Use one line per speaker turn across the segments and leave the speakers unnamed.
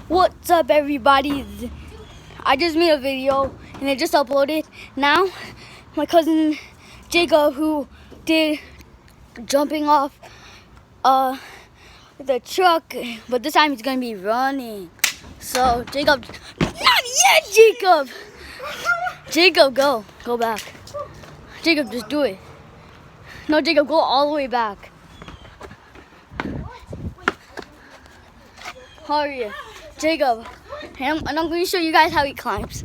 What's up, everybody? I just made a video and I just uploaded. Now, my cousin Jacob, who did jumping off the truck, but this time he's gonna be running. So Jacob, not yet, Jacob. Jacob, go back. Jacob, just do it. No, Jacob, go all the way back. Hurry, Jacob. And I'm going to show you guys how he climbs.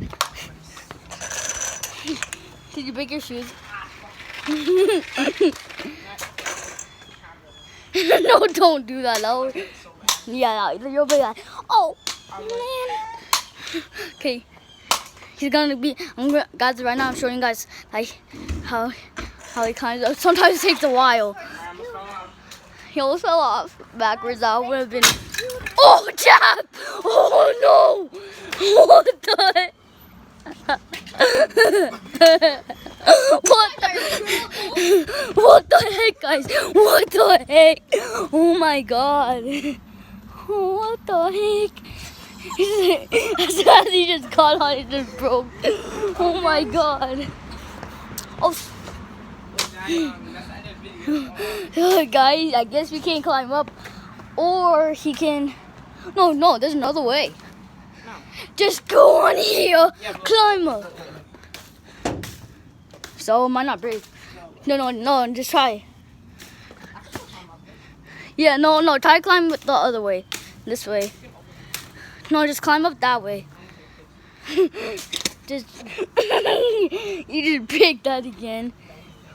Did you break your shoes? No, don't do that. No. Yeah, you'll be like, oh man. Okay, he's gonna be. Guys, right now I'm showing you guys like how he climbs. Sometimes it takes a while. He almost fell off backwards. That would have been. Oh, jab! Oh no! What the heck? What the heck, guys? What the heck? Oh my god! What the heck? He just got on it, just broke. Oh my god! Oh. Guys, I guess we can't climb up, or he can. No, there's another way. No. Just go on here, climb up. So, might not break. No, just try. Yeah, no, try to climb the other way. This way. No, just climb up that way. You just picked that again.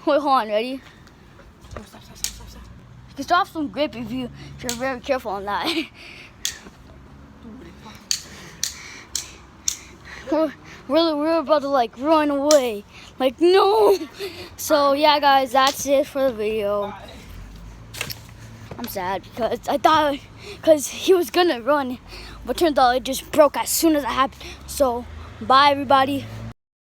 Wait, hold on, ready? You can stop some grip if you're very careful on that. We're about to like run away. Like, no. So yeah, guys, that's it for the video. I'm sad because he was gonna run, but turns out it just broke as soon as it happened. So bye, everybody.